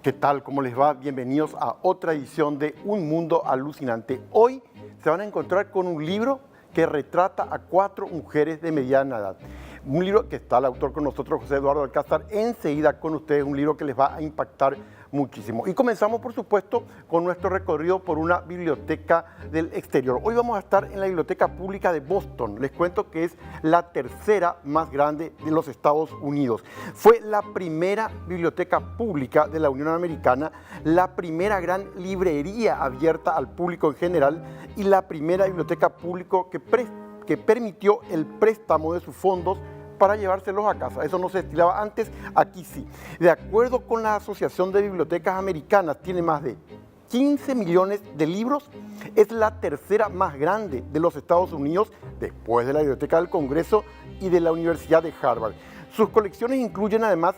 ¿Qué tal? ¿Cómo les va? Bienvenidos a otra edición de Un Mundo Alucinante. Hoy se van a encontrar con un libro que retrata a 4 mujeres de mediana edad. Un libro que está el autor con nosotros, José Eduardo Alcázar, enseguida con ustedes, un libro que les va a impactar muchísimo. Y comenzamos, por supuesto, con nuestro recorrido por una biblioteca del exterior. Hoy vamos a estar en la Biblioteca Pública de Boston. Les cuento que es la tercera más grande de los Estados Unidos. Fue la primera biblioteca pública de la Unión Americana, la primera gran librería abierta al público en general y la primera biblioteca pública que permitió el préstamo de sus fondos para llevárselos a casa. Eso no se estilaba antes, aquí sí. De acuerdo con la Asociación de Bibliotecas Americanas, tiene más de 15 millones de libros. Es la tercera más grande de los Estados Unidos, después de la Biblioteca del Congreso y de la Universidad de Harvard. Sus colecciones incluyen además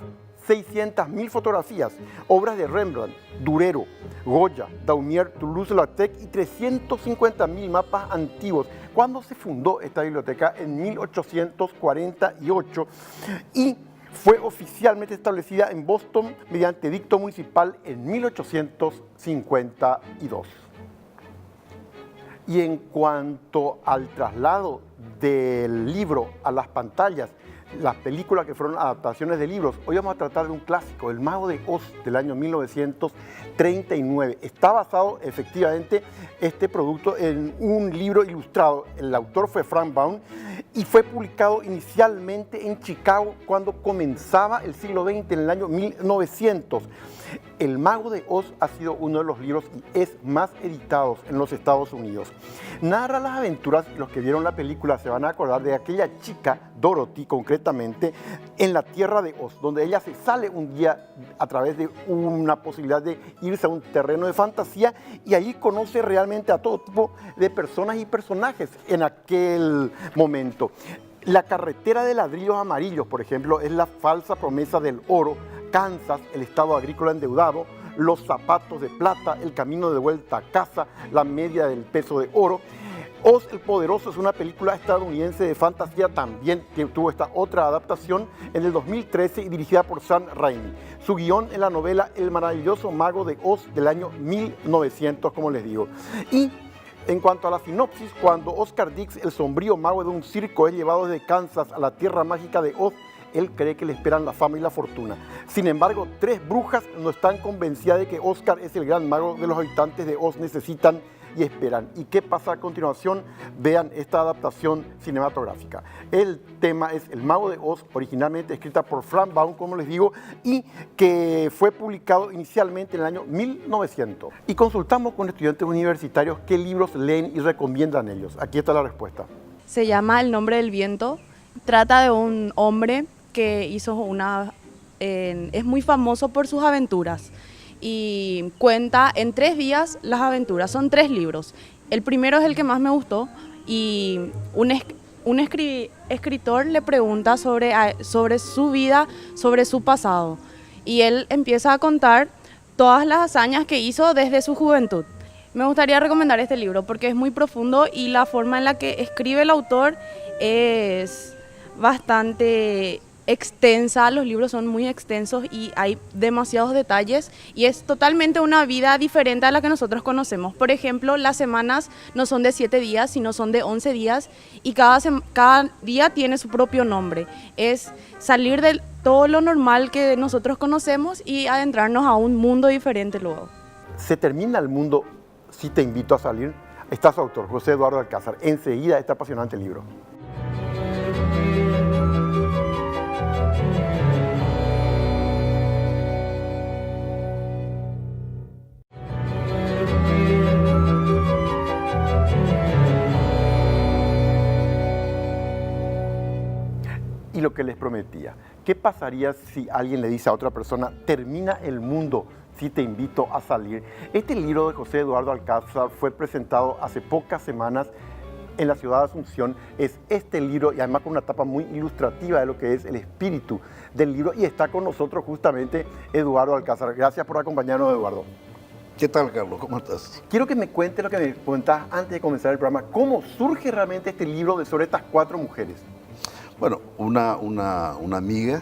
600.000 fotografías, obras de Rembrandt, Durero, Goya, Daumier, Toulouse-Lautrec y 350.000 mapas antiguos. ¿Cuándo se fundó esta biblioteca? En 1848 y fue oficialmente establecida en Boston mediante edicto municipal en 1852. Y en cuanto al traslado del libro a las pantallas, las películas que fueron adaptaciones de libros, hoy vamos a tratar de un clásico, El Mago de Oz, del año 1939. Está basado efectivamente este producto en un libro ilustrado. El autor fue Frank Baum y fue publicado inicialmente en Chicago cuando comenzaba el siglo XX, en el año 1900. El Mago de Oz ha sido uno de los libros y es más editados en los Estados Unidos. Narra las aventuras, los que vieron la película se van a acordar de aquella chica, Dorothy concretamente, en la tierra de Oz, donde ella se sale un día a través de una posibilidad de irse a un terreno de fantasía y allí conoce realmente a todo tipo de personas y personajes en aquel momento. La carretera de ladrillos amarillos, por ejemplo, es la falsa promesa del oro, Kansas, el estado agrícola endeudado, los zapatos de plata, el camino de vuelta a casa, la media del peso de oro. Oz el Poderoso es una película estadounidense de fantasía también que tuvo esta otra adaptación en el 2013 y dirigida por Sam Raimi. Su guión en la novela El Maravilloso Mago de Oz del año 1900, como les digo. Y en cuanto a la sinopsis, cuando Oscar Dix, el sombrío mago de un circo, es llevado desde Kansas a la tierra mágica de Oz, él cree que le esperan la fama y la fortuna. Sin embargo, 3 brujas no están convencidas de que Oscar es el gran mago de los habitantes de Oz necesitan y esperan. ¿Y qué pasa a continuación? Vean esta adaptación cinematográfica. El tema es El Mago de Oz, originalmente escrita por Frank Baum, como les digo, y que fue publicado inicialmente en el año 1900. Y consultamos con estudiantes universitarios qué libros leen y recomiendan ellos. Aquí está la respuesta. Se llama El Nombre del Viento. Trata de un hombre que hizo es muy famoso por sus aventuras y cuenta en 3 días las aventuras. Son 3 libros. El primero es el que más me gustó y un escritor le pregunta sobre su vida, sobre su pasado, y él empieza a contar todas las hazañas que hizo desde su juventud. Me gustaría recomendar este libro porque es muy profundo y la forma en la que escribe el autor es bastante extensa. Los libros son muy extensos y hay demasiados detalles y es totalmente una vida diferente a la que nosotros conocemos. Por ejemplo, las semanas no son de 7 días, sino son de 11 días y cada día tiene su propio nombre. Es salir de todo lo normal que nosotros conocemos y adentrarnos a un mundo diferente luego. Se termina el mundo si te invito a salir. Está su autor, José Eduardo Alcázar. Enseguida este apasionante libro. Y lo que les prometía, ¿qué pasaría si alguien le dice a otra persona, termina el mundo si te invito a salir? Este libro de José Eduardo Alcázar fue presentado hace pocas semanas en la ciudad de Asunción. Es este libro y además con una tapa muy ilustrativa de lo que es el espíritu del libro y está con nosotros justamente Eduardo Alcázar. Gracias por acompañarnos, Eduardo. ¿Qué tal, Carlos? ¿Cómo estás? Quiero que me cuentes lo que me contabas antes de comenzar el programa. ¿Cómo surge realmente este libro sobre estas 4 mujeres? Bueno, una amiga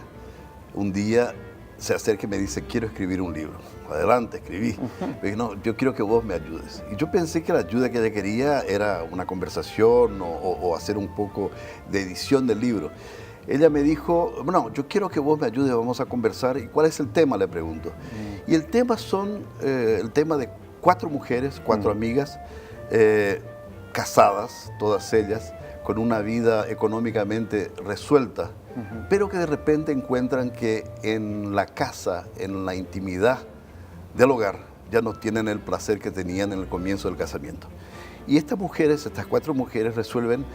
un día se acerca y me dice, quiero escribir un libro. Adelante, escribí. Me dijo, no, yo quiero que vos me ayudes. Y yo pensé que la ayuda que ella quería era una conversación o hacer un poco de edición del libro. Ella me dijo, bueno, yo quiero que vos me ayudes, vamos a conversar. ¿Y cuál es el tema?, le pregunto. Y el tema el tema de 4 mujeres, 4 amigas, casadas, todas ellas, con una vida económicamente resuelta, pero que de repente encuentran que en la casa, en la intimidad del hogar, ya no tienen el placer que tenían en el comienzo del casamiento. Y estas 4 mujeres resuelven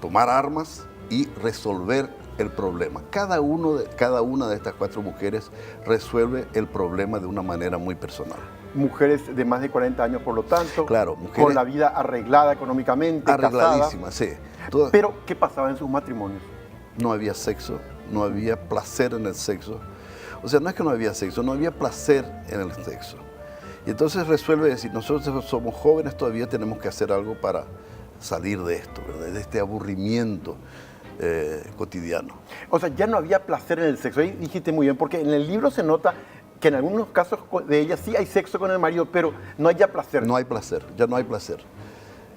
tomar armas y resolver el problema. Cada una de estas 4 mujeres resuelve el problema de una manera muy personal. Mujeres de más de 40 años, por lo tanto, claro, mujeres con la vida arreglada económicamente, arregladísima, casadas. sí. Pero, ¿qué pasaba en sus matrimonios? No había sexo, no había placer en el sexo. O sea, no es que no había sexo, no había placer en el sexo. Y entonces resuelve decir, nosotros somos jóvenes, todavía tenemos que hacer algo para salir de esto, ¿verdad? De este aburrimiento cotidiano. O sea, ya no había placer en el sexo. Ahí dijiste muy bien, porque en el libro se nota que en algunos casos de ella sí hay sexo con el marido, pero no hay ya placer. No hay placer, ya no hay placer.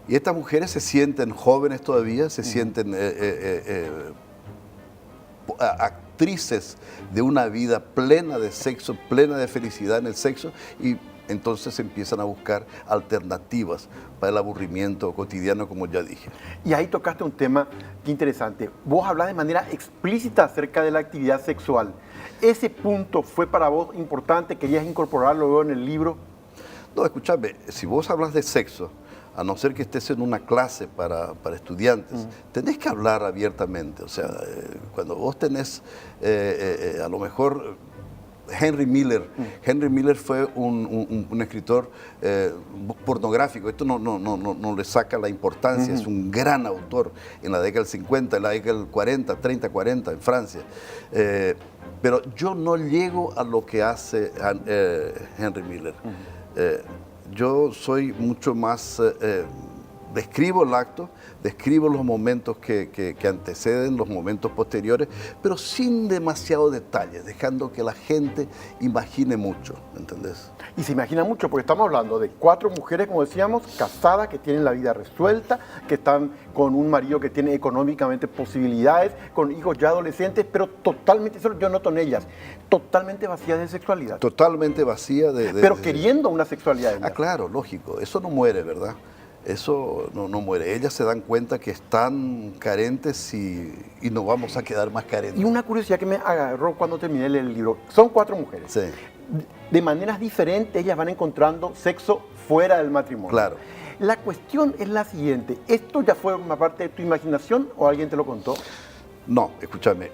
Y estas mujeres se sienten jóvenes todavía, se sienten actrices de una vida plena de sexo, plena de felicidad en el sexo, y entonces empiezan a buscar alternativas para el aburrimiento cotidiano, como ya dije. Y ahí tocaste un tema que interesante. Vos hablas de manera explícita acerca de la actividad sexual. ¿Ese punto fue para vos importante? ¿Querías incorporarlo luego en el libro? No, escúchame, si vos hablas de sexo, a no ser que estés en una clase para estudiantes, tenés que hablar abiertamente. O sea, cuando vos tenés, a lo mejor, Henry Miller fue un escritor pornográfico. Esto no le saca la importancia, es un gran autor en la década del 50, en la década del 40, 30, 40 en Francia. Pero yo no llego a lo que hace Henry Miller. Yo soy mucho más, describo el acto, describo los momentos que anteceden, los momentos posteriores, pero sin demasiado detalle, dejando que la gente imagine mucho, ¿entendés? Y se imagina mucho, porque estamos hablando de 4 mujeres, como decíamos, casadas, que tienen la vida resuelta, que están con un marido que tiene económicamente posibilidades, con hijos ya adolescentes, pero totalmente, eso yo noto en ellas, totalmente vacías de sexualidad. Totalmente vacía pero queriendo una sexualidad. Ah, claro, lógico, eso no muere, ¿verdad? Eso no muere. Ellas se dan cuenta que están carentes y no vamos a quedar más carentes. Y una curiosidad que me agarró cuando terminé el libro, son 4 mujeres. Sí. De maneras diferentes ellas van encontrando sexo fuera del matrimonio. Claro. La cuestión es la siguiente, ¿esto ya fue una parte de tu imaginación o alguien te lo contó? No, escúchame,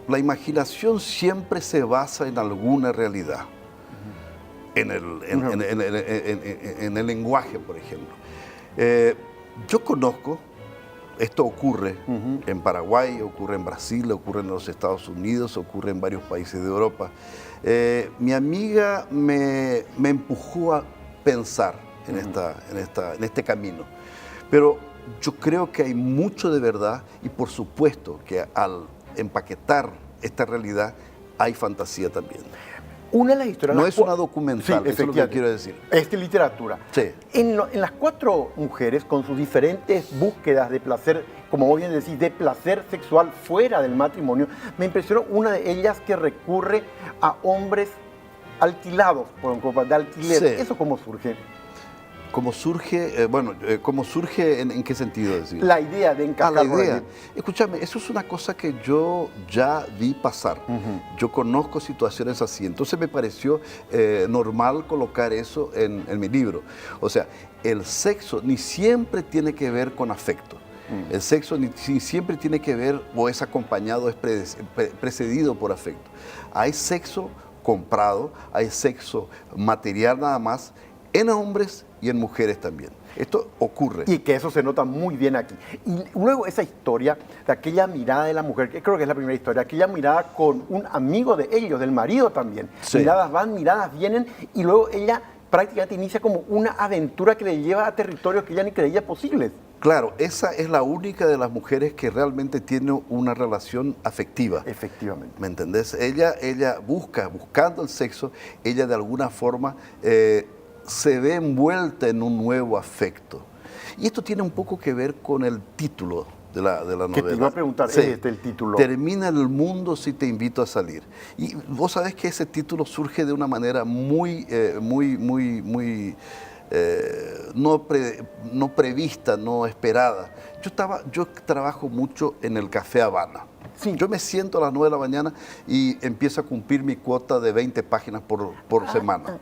la imaginación siempre se basa en alguna realidad, en el lenguaje, por ejemplo. Yo conozco, esto ocurre en Paraguay, ocurre en Brasil, ocurre en los Estados Unidos, ocurre en varios países de Europa. Mi amiga me empujó a pensar en este camino, pero yo creo que hay mucho de verdad y por supuesto que al empaquetar esta realidad hay fantasía también. Una de las historias... No es una documental, sí, eso es lo que quiero decir. Es de literatura. Sí. En las 4 mujeres, con sus diferentes búsquedas de placer, como vos bien decís, de placer sexual fuera del matrimonio, me impresionó una de ellas que recurre a hombres alquilados, de alquiler. Sí. ¿Eso cómo surge? ¿Cómo surge? ¿Cómo surge en qué sentido decir? La idea de encajar. La idea. Escúchame, eso es una cosa que yo ya vi pasar. Yo conozco situaciones así. Entonces me pareció normal colocar eso en mi libro. O sea, el sexo ni siempre tiene que ver con afecto. El sexo ni siempre tiene que ver o es acompañado, es precedido por afecto. Hay sexo comprado, hay sexo material nada más, en hombres y en mujeres también. Esto ocurre. Y que eso se nota muy bien aquí. Y luego esa historia de aquella mirada de la mujer, que creo que es la primera historia, aquella mirada con un amigo de ellos, del marido también. Sí. Miradas van, miradas vienen, y luego ella prácticamente inicia como una aventura que le lleva a territorios que ella ni creía posibles. Claro, esa es la única de las mujeres que realmente tiene una relación afectiva. Efectivamente. ¿Me entendés? Ella buscando el sexo, ella de alguna forma se ve envuelta en un nuevo afecto. Y esto tiene un poco que ver con el título de la novela. Que te iba a preguntar, Sí. ¿es el título? Termina el mundo si te invito a salir. Y vos sabés que ese título surge de una manera muy no prevista, no esperada. Yo trabajo mucho en el Café Habana. Sí. Yo me siento a las 9 de la mañana y empiezo a cumplir mi cuota de 20 páginas por semana,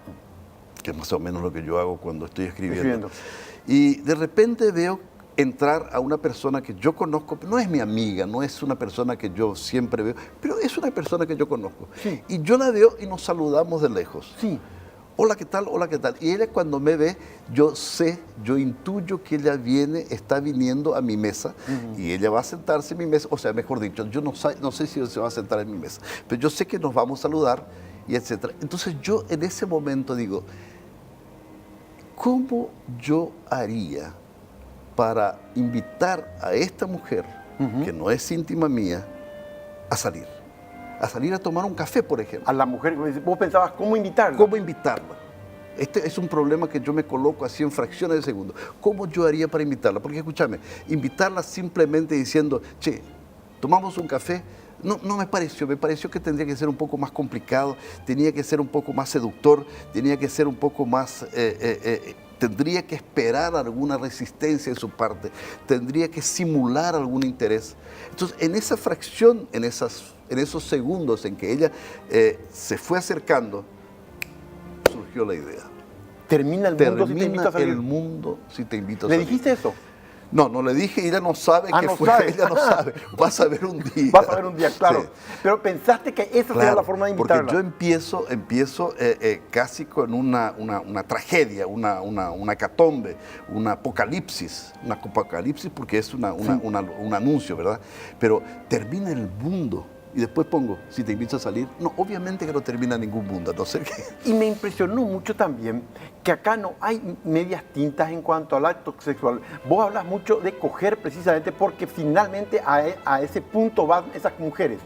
que es más o menos lo que yo hago cuando estoy escribiendo. Y de repente veo entrar a una persona que yo conozco, no es mi amiga, no es una persona que yo siempre veo, pero es una persona que yo conozco. Sí. Y yo la veo y nos saludamos de lejos. Sí. Hola, ¿qué tal? Hola, ¿qué tal? Y ella cuando me ve, yo intuyo que ella está viniendo a mi mesa y ella va a sentarse en mi mesa, o sea, mejor dicho, yo no sé si se va a sentar en mi mesa, pero yo sé que nos vamos a saludar y etcétera. Entonces yo en ese momento digo, ¿cómo yo haría para invitar a esta mujer, que no es íntima mía, a salir a tomar un café, por ejemplo? A la mujer, vos pensabas, ¿cómo invitarla? ¿Cómo invitarla? Este es un problema que yo me coloco así en fracciones de segundo. ¿Cómo yo haría para invitarla? Porque escúchame, invitarla simplemente diciendo, che, tomamos un café, no me pareció que tendría que ser un poco más complicado, tenía que ser un poco más seductor, tenía que ser un poco más... tendría que esperar alguna resistencia de su parte, tendría que simular algún interés. Entonces, en esa fracción, en esos segundos en que ella se fue acercando, surgió la idea. Termina el mundo si te invito a salir. El mundo si te invito a ¿Le salir. dijiste eso? No le dije, ella no sabe que no fue, sabe. ella no sabe. Vas a ver un día. Vas a ver un día, claro. Sí. Pero pensaste que esa sería la forma de invitarla. Porque yo empiezo casi con una tragedia, una hecatombe, un apocalipsis porque es un anuncio, ¿verdad? Pero termina el mundo. Y después pongo, si te invito a salir, no, obviamente que no termina ningún mundo, a no ser que... Y me impresionó mucho también que acá no hay medias tintas en cuanto al acto sexual. Vos hablas mucho de coger precisamente porque finalmente a ese punto van esas mujeres.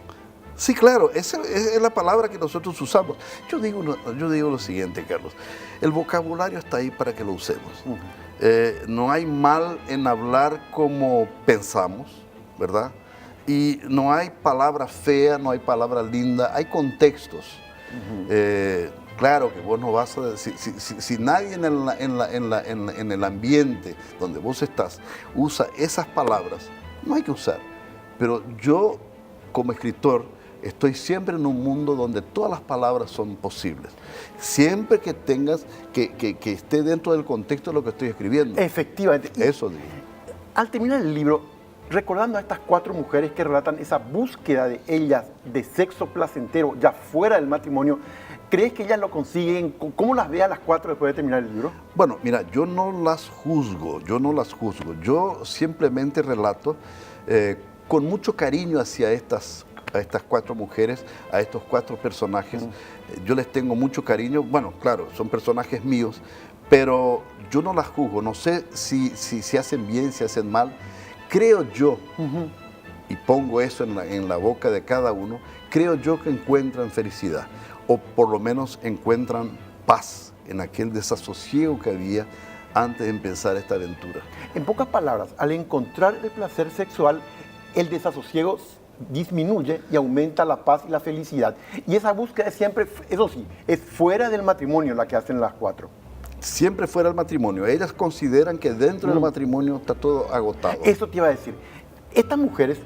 Sí, claro, esa es la palabra que nosotros usamos. Yo digo lo siguiente, Carlos, el vocabulario está ahí para que lo usemos. No hay mal en hablar como pensamos, ¿verdad? Y no hay palabra fea, no hay palabra linda, hay contextos. Claro que vos no vas a decir, si nadie en el ambiente donde vos estás usa esas palabras, no hay que usar. Pero yo, como escritor, estoy siempre en un mundo donde todas las palabras son posibles. Siempre que tengas, que esté dentro del contexto de lo que estoy escribiendo. Efectivamente. Eso digo. Al terminar el libro, recordando a estas 4 mujeres que relatan esa búsqueda de ellas de sexo placentero ya fuera del matrimonio, ¿crees que ellas lo consiguen? ¿Cómo las ve a las 4 después de terminar el libro? Bueno, mira, yo no las juzgo. Yo simplemente relato con mucho cariño hacia estas 4 mujeres, a estos 4 personajes. Yo les tengo mucho cariño. Bueno, claro, son personajes míos, pero yo no las juzgo. No sé si hacen bien, si hacen mal. Creo yo, y pongo eso en la boca de cada uno, creo yo que encuentran felicidad, o por lo menos encuentran paz en aquel desasosiego que había antes de empezar esta aventura. En pocas palabras, al encontrar el placer sexual, el desasosiego disminuye y aumenta la paz y la felicidad. Y esa búsqueda es siempre, eso sí, es fuera del matrimonio la que hacen las 4. Siempre fuera del matrimonio. Ellas consideran que dentro del matrimonio está todo agotado. Eso te iba a decir. Estas mujeres,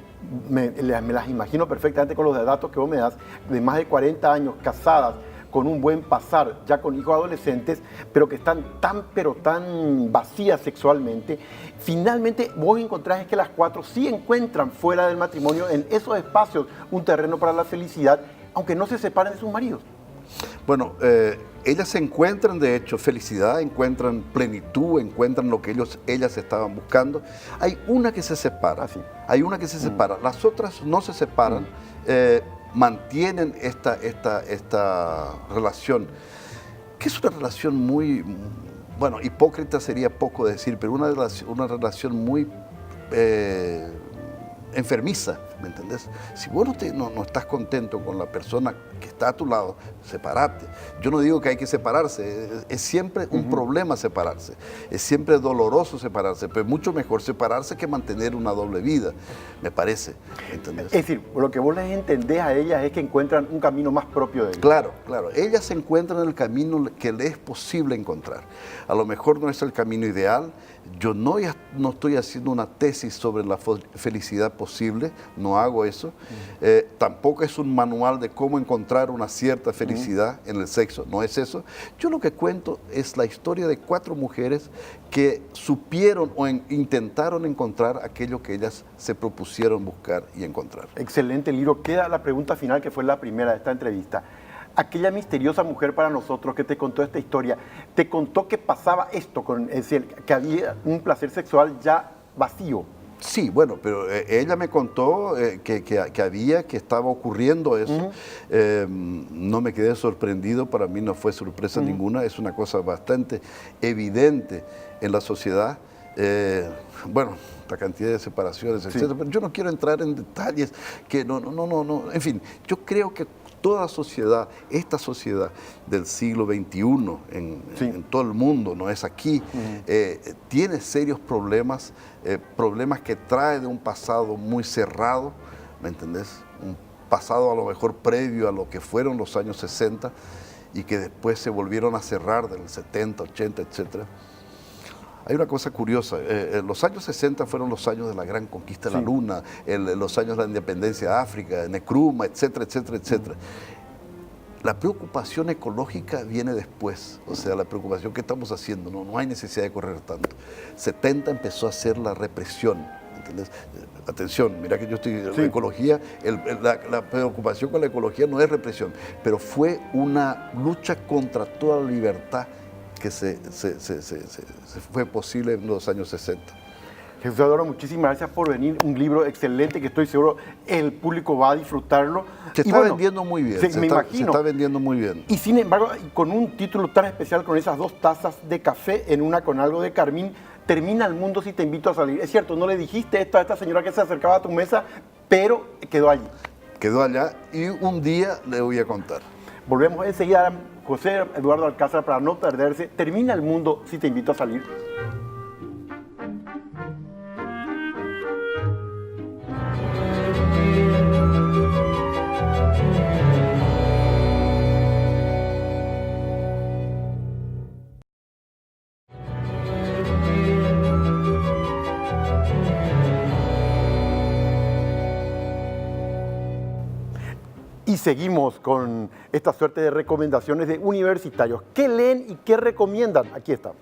me las imagino perfectamente con los datos que vos me das, de más de 40 años, casadas, con un buen pasar, ya con hijos adolescentes, pero que están tan vacías sexualmente. Finalmente, vos encontrás que las 4 sí encuentran fuera del matrimonio, en esos espacios, un terreno para la felicidad, aunque no se separen de sus maridos. Bueno, ellas encuentran de hecho felicidad, encuentran plenitud, encuentran lo que ellas estaban buscando. Hay una que se separa, hay una que se separa, las otras no se separan, mantienen esta relación, que es una relación muy bueno, hipócrita sería poco decir, pero una relación muy enfermiza, ¿me entendés? Si vos no estás contento con la persona que está a tu lado, separate. Yo no digo que hay que separarse, es siempre un problema separarse, es siempre doloroso separarse, pero es mucho mejor separarse que mantener una doble vida, me parece, ¿entendés? Es decir, lo que vos les entendés a ellas es que encuentran un camino más propio de ellas. Claro, claro. Ellas se encuentran en el camino que les es posible encontrar. A lo mejor no es el camino ideal. Yo no estoy haciendo una tesis sobre la felicidad posible, no hago eso. Tampoco es un manual de cómo encontrar una cierta felicidad en el sexo, no es eso. Yo lo que cuento es la historia de 4 mujeres que supieron o intentaron encontrar aquello que ellas se propusieron buscar y encontrar. Excelente, Liro. Queda la pregunta final, que fue la primera de esta entrevista. Aquella misteriosa mujer para nosotros que te contó esta historia, te contó que pasaba esto, es decir, que había un placer sexual ya vacío. Sí, bueno, pero ella me contó que estaba ocurriendo eso. No me quedé sorprendido, para mí no fue sorpresa ninguna, es una cosa bastante evidente en la sociedad. Bueno, la cantidad de separaciones, etcétera, pero yo no quiero entrar en detalles, que no, en fin, yo creo que toda sociedad, esta sociedad del siglo XXI, en todo el mundo, no es aquí, tiene serios problemas, problemas que trae de un pasado muy cerrado, ¿me entendés? Un pasado a lo mejor previo a lo que fueron los años 60 y que después se volvieron a cerrar del 70, 80, etcétera. Hay una cosa curiosa, los años 60 fueron los años de la gran conquista de la Luna, los años de la independencia de África, Nkrumah, etcétera, etcétera, etcétera. La preocupación ecológica viene después, o sea, la preocupación que estamos haciendo, no hay necesidad de correr tanto. 70 empezó a ser la represión, ¿entendés? Atención, mira que yo estoy en ecología, la preocupación con la ecología no es represión, pero fue una lucha contra toda la libertad que se fue posible en los años 60. Jesús Adoro, muchísimas gracias por venir. Un libro excelente que estoy seguro el público va a disfrutarlo. Se está vendiendo muy bien. Me imagino. Se está vendiendo muy bien. Y sin embargo, con un título tan especial, con esas 2 tazas de café, en una con algo de carmín, termina el mundo si te invito a salir. Es cierto, no le dijiste esto a esta señora que se acercaba a tu mesa, pero quedó allí. Quedó allá y un día le voy a contar. Volvemos enseguida a José Eduardo Alcázar para no perderse. Termina el mundo si te invito a salir. Y seguimos con esta suerte de recomendaciones de universitarios. ¿Qué leen y qué recomiendan? Aquí está.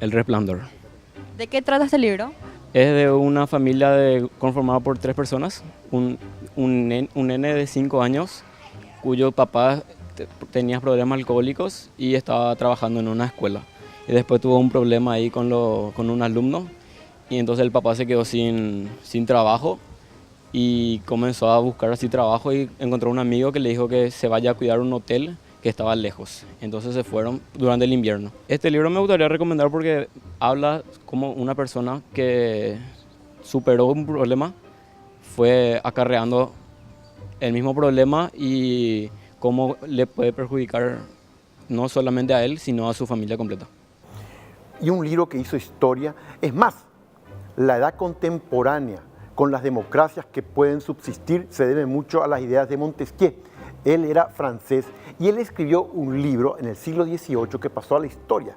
El Resplandor. ¿De qué trata este libro? Es de una familia conformada por 3 personas. Un nene de 5 años cuyo papá tenía problemas alcohólicos y estaba trabajando en una escuela. Y después tuvo un problema ahí con un alumno y entonces el papá se quedó sin trabajo y comenzó a buscar así trabajo y encontró un amigo que le dijo que se vaya a cuidar un hotel que estaba lejos. Entonces se fueron durante el invierno. Este libro me gustaría recomendar porque habla como una persona que superó un problema, fue acarreando el mismo problema y cómo le puede perjudicar no solamente a él, sino a su familia completa. Y un libro que hizo historia. Es más, la edad contemporánea con las democracias que pueden subsistir se debe mucho a las ideas de Montesquieu. Él era francés y él escribió un libro en el siglo XVIII que pasó a la historia,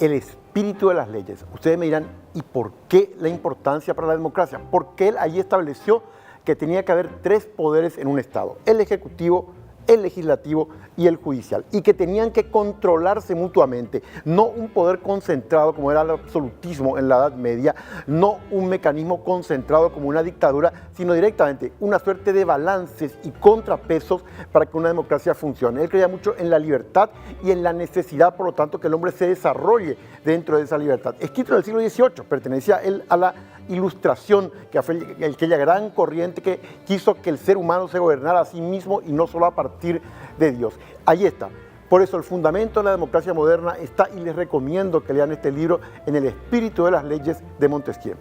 El espíritu de las leyes. Ustedes me dirán, ¿y por qué la importancia para la democracia? Porque él allí estableció que tenía que haber 3 poderes en un Estado, el ejecutivo, el legislativo y el judicial, y que tenían que controlarse mutuamente, no un poder concentrado como era el absolutismo en la Edad Media, no un mecanismo concentrado como una dictadura, sino directamente una suerte de balances y contrapesos para que una democracia funcione. Él creía mucho en la libertad y en la necesidad, por lo tanto, que el hombre se desarrolle dentro de esa libertad. Escrito en el siglo XVIII, pertenecía él a la Ilustración, que fue aquella gran corriente que quiso que el ser humano se gobernara a sí mismo y no solo a partir de Dios. Ahí está. Por eso el fundamento de la democracia moderna está, y les recomiendo que lean este libro, En el espíritu de las leyes de Montesquieu.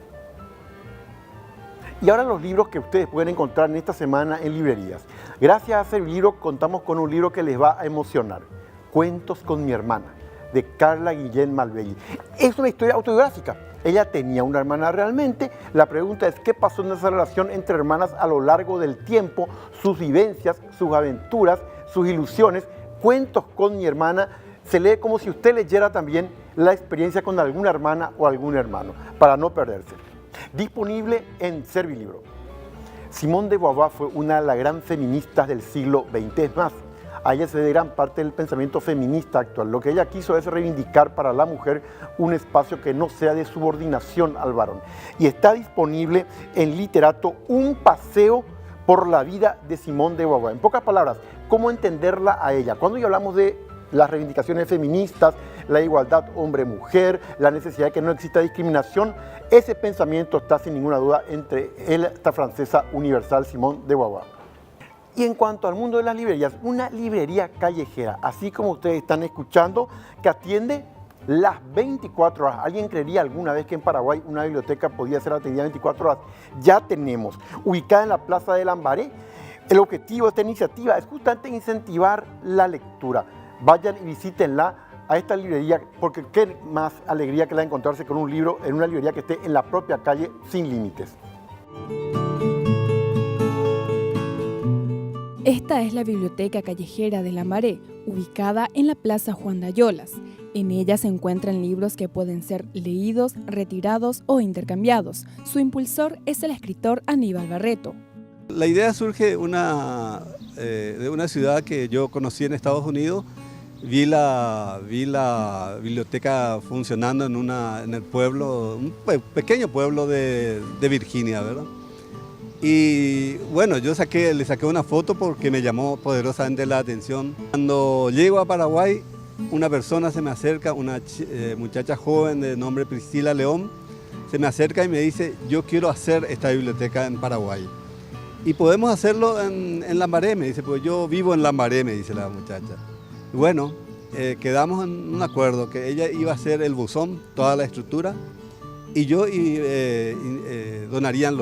Y ahora los libros que ustedes pueden encontrar en esta semana en librerías. Gracias a ese libro contamos con un libro que les va a emocionar. Cuentos con mi hermana, de Carla Guillén Malvegui. Es una historia autobiográfica. Ella tenía una hermana realmente. La pregunta es, ¿qué pasó en esa relación entre hermanas a lo largo del tiempo? Sus vivencias, sus aventuras, sus ilusiones. Cuentos con mi hermana se lee como si usted leyera también la experiencia con alguna hermana o algún hermano, para no perderse. Disponible en Servilibro. Simone de Beauvoir fue una de las grandes feministas del siglo XX. Es más, a ella se debe gran parte del pensamiento feminista actual. Lo que ella quiso es reivindicar para la mujer un espacio que no sea de subordinación al varón. Y está disponible en Literato, un paseo por la vida de Simone de Beauvoir. En pocas palabras, cómo entenderla a ella. Cuando ya hablamos de las reivindicaciones feministas, la igualdad hombre-mujer, la necesidad de que no exista discriminación, ese pensamiento está sin ninguna duda entre esta francesa universal, Simone de Beauvoir. Y en cuanto al mundo de las librerías, una librería callejera, así como ustedes están escuchando, que atiende las 24 horas. ¿Alguien creería alguna vez que en Paraguay una biblioteca podía ser atendida 24 horas? Ya tenemos. Ubicada en la Plaza de Lambaré, el objetivo de esta iniciativa es justamente incentivar la lectura. Vayan y visítenla a esta librería, porque qué más alegría que la de encontrarse con un libro en una librería que esté en la propia calle sin límites. Esta es la Biblioteca Callejera de Lambaré, ubicada en la Plaza Juan de Ayolas. En ella se encuentran libros que pueden ser leídos, retirados o intercambiados. Su impulsor es el escritor Aníbal Barreto. La idea surge de una ciudad que yo conocí en Estados Unidos. Vi la biblioteca funcionando en el pueblo, un pequeño pueblo de Virginia, ¿verdad? Y bueno, yo le saqué una foto porque me llamó poderosamente la atención. Cuando llego a Paraguay, una persona se me acerca, una muchacha joven de nombre Priscila León, se me acerca y me dice, yo quiero hacer esta biblioteca en Paraguay. Y podemos hacerlo en Lambaré, me dice, pues yo vivo en Lambaré, me dice la muchacha. Y bueno, quedamos en un acuerdo que ella iba a hacer el buzón, toda la estructura, y yo donarían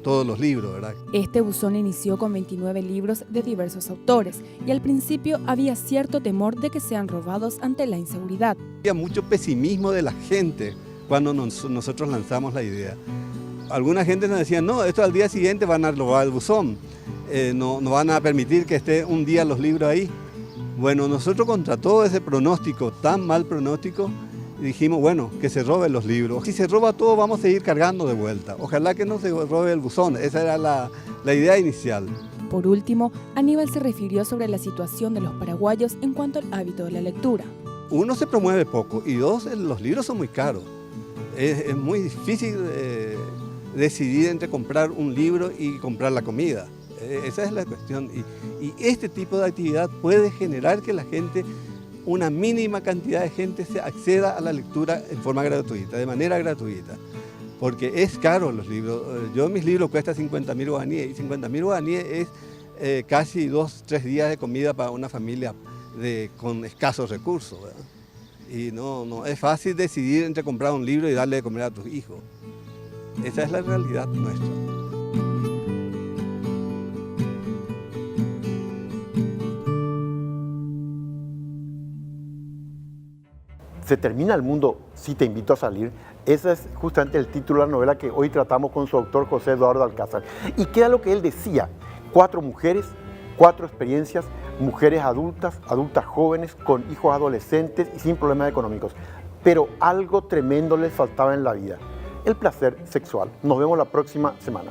todos los libros, ¿verdad? Este buzón inició con 29 libros de diversos autores y al principio había cierto temor de que sean robados ante la inseguridad. Había mucho pesimismo de la gente cuando nosotros lanzamos la idea. Alguna gente nos decía, no, esto al día siguiente van a robar el buzón, no van a permitir que esté un día los libros ahí. Bueno, nosotros contra todo ese pronóstico, tan mal pronóstico, dijimos, bueno, que se roben los libros. Si se roba todo, vamos a seguir cargando de vuelta. Ojalá que no se robe el buzón, esa era la idea inicial. Por último, Aníbal se refirió sobre la situación de los paraguayos en cuanto al hábito de la lectura. Uno, se promueve poco, y dos, los libros son muy caros. Es muy difícil decidir entre comprar un libro y comprar la comida. Esa es la cuestión. Y este tipo de actividad puede generar que la gente, una mínima cantidad de gente, se acceda a la lectura en forma gratuita, de manera gratuita. Porque es caro los libros. Mis libros cuestan 50.000 guaraníes, y 50.000 guaraníes es casi 2-3 días de comida para una familia con escasos recursos, ¿verdad? Y no es fácil decidir entre comprar un libro y darle de comer a tus hijos. Esa es la realidad nuestra. Se termina el mundo si te invito a salir. Ese es justamente el título de la novela que hoy tratamos con su autor José Eduardo Alcázar. Y queda lo que él decía, 4 mujeres, 4 experiencias, mujeres adultas, adultas jóvenes, con hijos adolescentes y sin problemas económicos. Pero algo tremendo les faltaba en la vida, el placer sexual. Nos vemos la próxima semana.